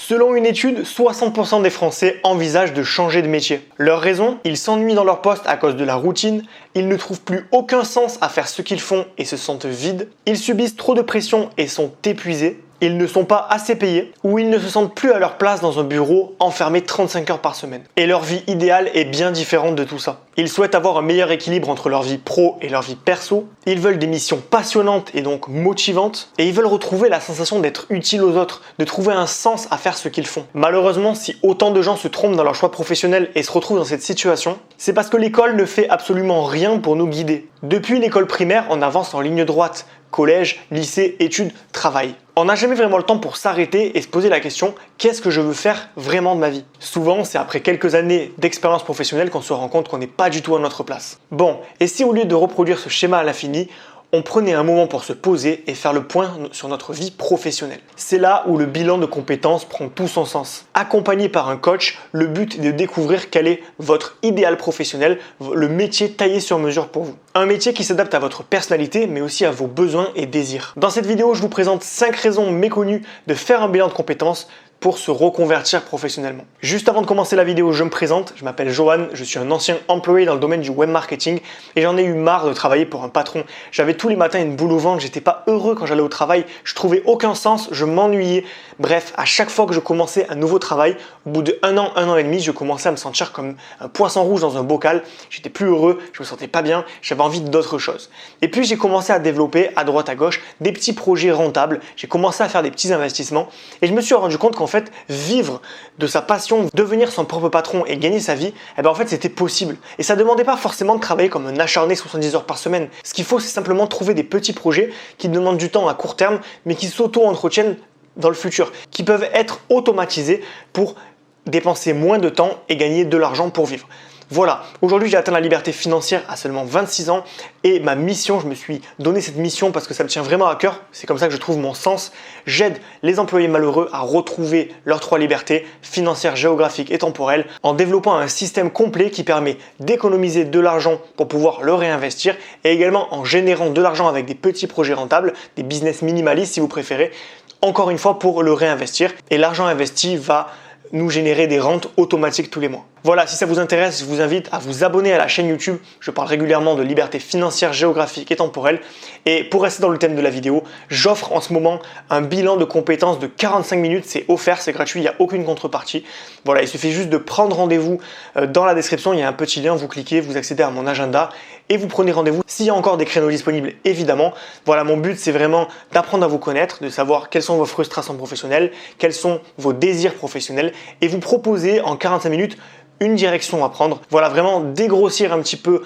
Selon une étude, 60% des Français envisagent de changer de métier. Leur raison, ils s'ennuient dans leur poste à cause de la routine, ils ne trouvent plus aucun sens à faire ce qu'ils font et se sentent vides, ils subissent trop de pression et sont épuisés, ils ne sont pas assez payés ou ils ne se sentent plus à leur place dans un bureau enfermé 35 heures par semaine. Et leur vie idéale est bien différente de tout ça. Ils souhaitent avoir un meilleur équilibre entre leur vie pro et leur vie perso, ils veulent des missions passionnantes et donc motivantes, et ils veulent retrouver la sensation d'être utiles aux autres, de trouver un sens à faire ce qu'ils font. Malheureusement, si autant de gens se trompent dans leur choix professionnel et se retrouvent dans cette situation, c'est parce que l'école ne fait absolument rien pour nous guider. Depuis l'école primaire, on avance en ligne droite. Collège, lycée, études, travail. On n'a jamais vraiment le temps pour s'arrêter et se poser la question « qu'est-ce que je veux faire vraiment de ma vie ?» Souvent, c'est après quelques années d'expérience professionnelle qu'on se rend compte qu'on n'est pas du tout à notre place. Bon, et si au lieu de reproduire ce schéma à l'infini, on prenait un moment pour se poser et faire le point sur notre vie professionnelle. C'est là où le bilan de compétences prend tout son sens. Accompagné par un coach, le but est de découvrir quel est votre idéal professionnel, le métier taillé sur mesure pour vous. Un métier qui s'adapte à votre personnalité, mais aussi à vos besoins et désirs. Dans cette vidéo, je vous présente 5 raisons méconnues de faire un bilan de compétences pour se reconvertir professionnellement. Juste avant de commencer la vidéo, je me présente, je m'appelle Johan, je suis un ancien employé dans le domaine du web marketing et j'en ai eu marre de travailler pour un patron. J'avais tous les matins une boule au ventre, j'étais pas heureux quand j'allais au travail, je trouvais aucun sens, je m'ennuyais. Bref, à chaque fois que je commençais un nouveau travail, au bout de un an et demi, je commençais à me sentir comme un poisson rouge dans un bocal, j'étais plus heureux, je me sentais pas bien, j'avais envie d'autre chose. Et puis j'ai commencé à développer à droite à gauche des petits projets rentables, j'ai commencé à faire des petits investissements et je me suis rendu compte qu'en fait, vivre de sa passion, devenir son propre patron et gagner sa vie, en fait, c'était possible. Et ça ne demandait pas forcément de travailler comme un acharné 70 heures par semaine. Ce qu'il faut, c'est simplement trouver des petits projets qui demandent du temps à court terme, mais qui s'auto-entretiennent dans le futur, qui peuvent être automatisés pour dépenser moins de temps et gagner de l'argent pour vivre. Voilà, aujourd'hui j'ai atteint la liberté financière à seulement 26 ans et ma mission, je me suis donné cette mission parce que ça me tient vraiment à cœur, c'est comme ça que je trouve mon sens. J'aide les employés malheureux à retrouver leurs 3 libertés financières, géographiques et temporelles en développant un système complet qui permet d'économiser de l'argent pour pouvoir le réinvestir et également en générant de l'argent avec des petits projets rentables, des business minimalistes si vous préférez, encore une fois pour le réinvestir et l'argent investi va nous générer des rentes automatiques tous les mois. Voilà, si ça vous intéresse, je vous invite à vous abonner à la chaîne YouTube. Je parle régulièrement de liberté financière, géographique et temporelle. Et pour rester dans le thème de la vidéo, j'offre en ce moment un bilan de compétences de 45 minutes. C'est offert, c'est gratuit, il n'y a aucune contrepartie. Voilà, il suffit juste de prendre rendez-vous dans la description. Il y a un petit lien, vous cliquez, vous accédez à mon agenda et vous prenez rendez-vous s'il y a encore des créneaux disponibles, évidemment. Voilà, mon but, c'est vraiment d'apprendre à vous connaître, de savoir quelles sont vos frustrations professionnelles, quels sont vos désirs professionnels et vous proposer en 45 minutes une direction à prendre. Voilà, vraiment dégrossir un petit peu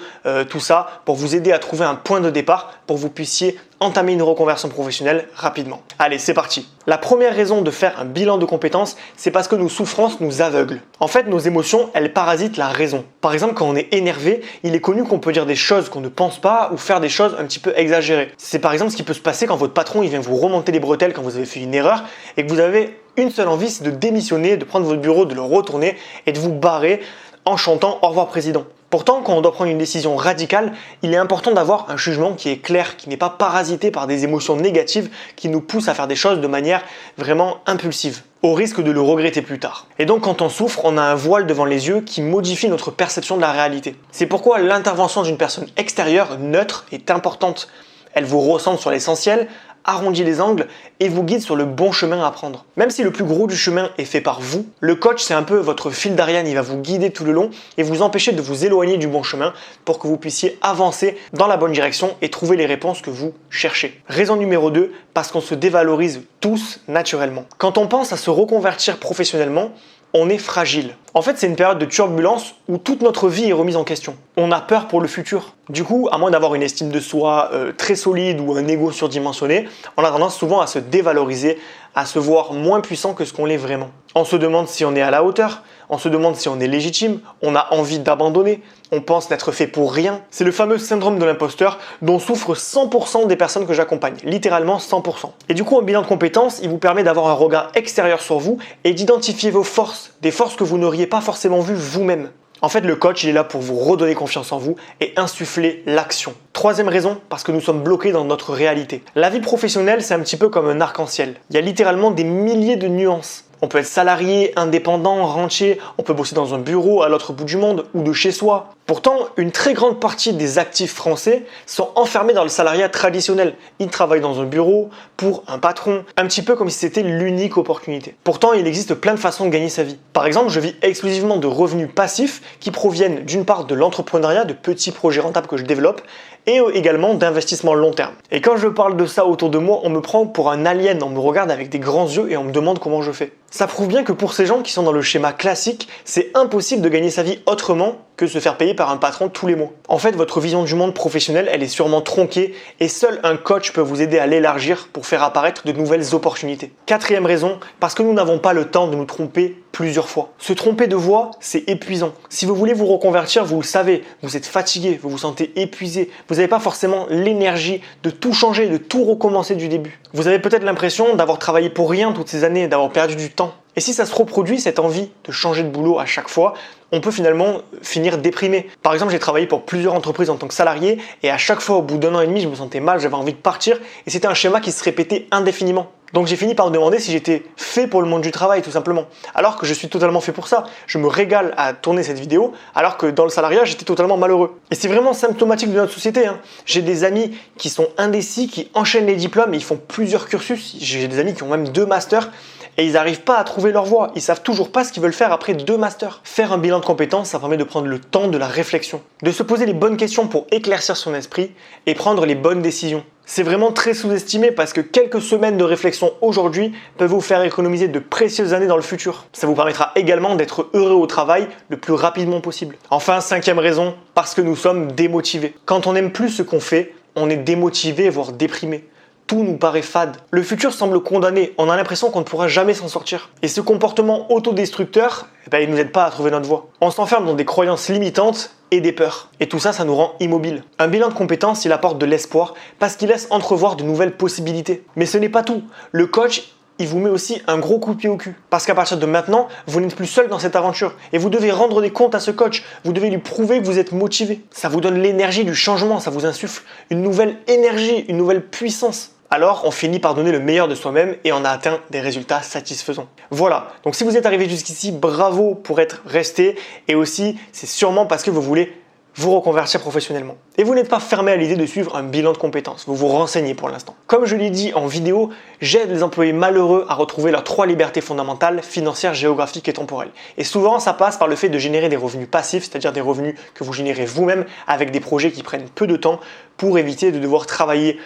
tout ça pour vous aider à trouver un point de départ pour que vous puissiez entamer une reconversion professionnelle rapidement. Allez, c'est parti. La première raison de faire un bilan de compétences, c'est parce que nos souffrances nous aveuglent. En fait, nos émotions, elles parasitent la raison. Par exemple, quand on est énervé, il est connu qu'on peut dire des choses qu'on ne pense pas ou faire des choses un petit peu exagérées. C'est par exemple ce qui peut se passer quand votre patron il vient vous remonter les bretelles quand vous avez fait une erreur et que vous avez une seule envie, c'est de démissionner, de prendre votre bureau, de le retourner et de vous barrer en chantant « Au revoir président ». Pourtant, quand on doit prendre une décision radicale, il est important d'avoir un jugement qui est clair, qui n'est pas parasité par des émotions négatives qui nous poussent à faire des choses de manière vraiment impulsive, au risque de le regretter plus tard. Et donc quand on souffre, on a un voile devant les yeux qui modifie notre perception de la réalité. C'est pourquoi l'intervention d'une personne extérieure, neutre, est importante. Elle vous recentre sur l'essentiel, arrondit les angles et vous guide sur le bon chemin à prendre. Même si le plus gros du chemin est fait par vous, le coach c'est un peu votre fil d'Ariane, il va vous guider tout le long et vous empêcher de vous éloigner du bon chemin pour que vous puissiez avancer dans la bonne direction et trouver les réponses que vous cherchez. Raison numéro 2, parce qu'on se dévalorise tous naturellement. Quand on pense à se reconvertir professionnellement, on est fragile. En fait, c'est une période de turbulence où toute notre vie est remise en question. On a peur pour le futur. Du coup, à moins d'avoir une estime de soi très solide ou un ego surdimensionné, on a tendance souvent à se dévaloriser, à se voir moins puissant que ce qu'on l'est vraiment. On se demande si on est à la hauteur, on se demande si on est légitime, on a envie d'abandonner, on pense n'être fait pour rien. C'est le fameux syndrome de l'imposteur dont souffrent 100% des personnes que j'accompagne, littéralement 100%. Et du coup, un bilan de compétences, il vous permet d'avoir un regard extérieur sur vous et d'identifier vos forces, des forces que vous n'auriez pas forcément vues vous-même. En fait, le coach, il est là pour vous redonner confiance en vous et insuffler l'action. Troisième raison, parce que nous sommes bloqués dans notre réalité. La vie professionnelle, c'est un petit peu comme un arc-en-ciel. Il y a littéralement des milliers de nuances. On peut être salarié, indépendant, rentier, on peut bosser dans un bureau à l'autre bout du monde ou de chez soi. Pourtant, une très grande partie des actifs français sont enfermés dans le salariat traditionnel. Ils travaillent dans un bureau, pour un patron, un petit peu comme si c'était l'unique opportunité. Pourtant, il existe plein de façons de gagner sa vie. Par exemple, je vis exclusivement de revenus passifs qui proviennent d'une part de l'entrepreneuriat, de petits projets rentables que je développe, et également d'investissements long terme. Et quand je parle de ça autour de moi, on me prend pour un alien, on me regarde avec des grands yeux et on me demande comment je fais. Ça prouve bien que pour ces gens qui sont dans le schéma classique, c'est impossible de gagner sa vie autrement que se faire payer par un patron tous les mois. En fait, votre vision du monde professionnel, elle est sûrement tronquée et seul un coach peut vous aider à l'élargir pour faire apparaître de nouvelles opportunités. Quatrième raison, parce que nous n'avons pas le temps de nous tromper plusieurs fois. Se tromper de voie, c'est épuisant. Si vous voulez vous reconvertir, vous le savez, vous êtes fatigué, vous vous sentez épuisé, vous n'avez pas forcément l'énergie de tout changer, de tout recommencer du début. Vous avez peut-être l'impression d'avoir travaillé pour rien toutes ces années, d'avoir perdu du temps. Et si ça se reproduit, cette envie de changer de boulot à chaque fois, on peut finalement finir déprimé. Par exemple, j'ai travaillé pour plusieurs entreprises en tant que salarié et à chaque fois, au bout d'1 an et demi, je me sentais mal, j'avais envie de partir et c'était un schéma qui se répétait indéfiniment. Donc j'ai fini par me demander si j'étais fait pour le monde du travail tout simplement. Alors que je suis totalement fait pour ça. Je me régale à tourner cette vidéo alors que dans le salariat j'étais totalement malheureux. Et c'est vraiment symptomatique de notre société. J'ai des amis qui sont indécis, qui enchaînent les diplômes et ils font plusieurs cursus. J'ai des amis qui ont même 2 masters et ils n'arrivent pas à trouver leur voie. Ils savent toujours pas ce qu'ils veulent faire après 2 masters. Faire un bilan de compétences, ça permet de prendre le temps de la réflexion, de se poser les bonnes questions pour éclaircir son esprit et prendre les bonnes décisions. C'est vraiment très sous-estimé parce que quelques semaines de réflexion aujourd'hui peuvent vous faire économiser de précieuses années dans le futur. Ça vous permettra également d'être heureux au travail le plus rapidement possible. Enfin, 5e raison, parce que nous sommes démotivés. Quand on n'aime plus ce qu'on fait, on est démotivé, voire déprimé. Tout nous paraît fade. Le futur semble condamné, on a l'impression qu'on ne pourra jamais s'en sortir. Et ce comportement autodestructeur, il ne nous aide pas à trouver notre voie. On s'enferme dans des croyances limitantes et des peurs. Et tout ça, ça nous rend immobiles. Un bilan de compétences, il apporte de l'espoir parce qu'il laisse entrevoir de nouvelles possibilités. Mais ce n'est pas tout. Le coach, il vous met aussi un gros coup de pied au cul. Parce qu'à partir de maintenant, vous n'êtes plus seul dans cette aventure. Et vous devez rendre des comptes à ce coach. Vous devez lui prouver que vous êtes motivé. Ça vous donne l'énergie du changement, ça vous insuffle une nouvelle énergie, une nouvelle puissance. Alors on finit par donner le meilleur de soi-même et on a atteint des résultats satisfaisants. Voilà, donc si vous êtes arrivé jusqu'ici, bravo pour être resté et aussi c'est sûrement parce que vous voulez vous reconvertir professionnellement. Et vous n'êtes pas fermé à l'idée de suivre un bilan de compétences, vous vous renseignez pour l'instant. Comme je l'ai dit en vidéo, j'aide les employés malheureux à retrouver leurs 3 libertés fondamentales, financières, géographiques et temporelles. Et souvent, ça passe par le fait de générer des revenus passifs, c'est-à-dire des revenus que vous générez vous-même avec des projets qui prennent peu de temps pour éviter de devoir travailler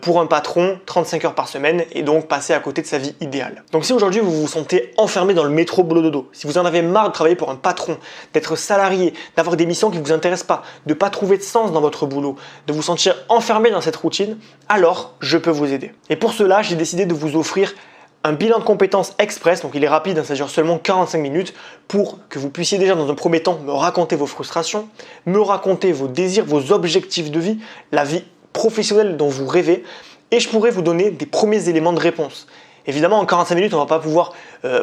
pour un patron 35 heures par semaine et donc passer à côté de sa vie idéale. Donc si aujourd'hui vous vous sentez enfermé dans le métro boulot dodo, si vous en avez marre de travailler pour un patron, d'être salarié, d'avoir des missions qui ne vous intéressent pas, de ne pas trouver de sens dans votre boulot, de vous sentir enfermé dans cette routine, alors je peux vous aider. Et pour cela, j'ai décidé de vous offrir un bilan de compétences express, donc il est rapide, ça dure seulement 45 minutes, pour que vous puissiez déjà dans un premier temps me raconter vos frustrations, me raconter vos désirs, vos objectifs de vie, la vie professionnelle dont vous rêvez, et je pourrai vous donner des premiers éléments de réponse. Évidemment, en 45 minutes, on ne va pas pouvoir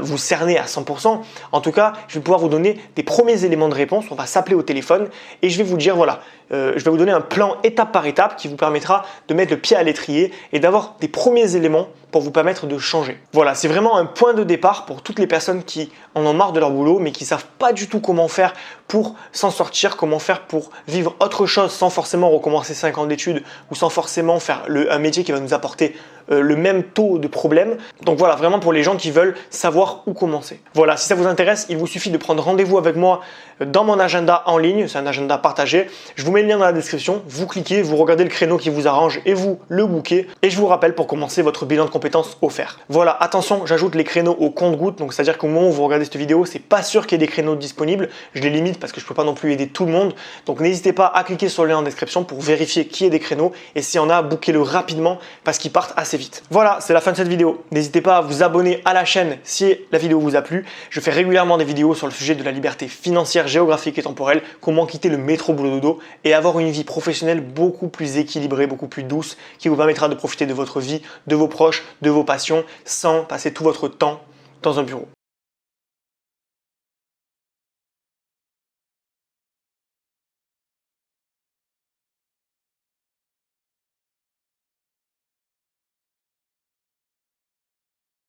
vous cerner à 100%. En tout cas, je vais pouvoir vous donner des premiers éléments de réponse. On va s'appeler au téléphone et je vais vous dire, voilà, je vais vous donner un plan étape par étape qui vous permettra de mettre le pied à l'étrier et d'avoir des premiers éléments pour vous permettre de changer. Voilà, c'est vraiment un point de départ pour toutes les personnes qui en ont marre de leur boulot mais qui ne savent pas du tout comment faire pour s'en sortir, comment faire pour vivre autre chose sans forcément recommencer 5 ans d'études ou sans forcément faire un métier qui va nous apporter le même taux de problèmes. Donc voilà, vraiment pour les gens qui veulent savoir où commencer. Voilà, si ça vous intéresse, il vous suffit de prendre rendez-vous avec moi dans mon agenda en ligne, c'est un agenda partagé. Je vous mets le lien dans la description, vous cliquez, vous regardez le créneau qui vous arrange et vous le bookez. Et je vous rappelle pour commencer votre bilan de compétences offert. Voilà, attention, j'ajoute les créneaux au compte-gouttes, donc c'est-à-dire qu'au moment où vous regardez cette vidéo, c'est pas sûr qu'il y ait des créneaux disponibles. Je les limite parce que je peux pas non plus aider tout le monde. Donc n'hésitez pas à cliquer sur le lien en description pour vérifier qu'il y ait des créneaux et s'il y en a, bookez-le rapidement parce qu'ils partent assez vite. Voilà, c'est la fin de cette vidéo. N'hésitez pas à vous abonner à la chaîne si la vidéo vous a plu. Je fais régulièrement des vidéos sur le sujet de la liberté financière, géographique et temporelle, comment quitter le métro boulot dodo et avoir une vie professionnelle beaucoup plus équilibrée, beaucoup plus douce, qui vous permettra de profiter de votre vie, de vos proches, de vos passions, sans passer tout votre temps dans un bureau.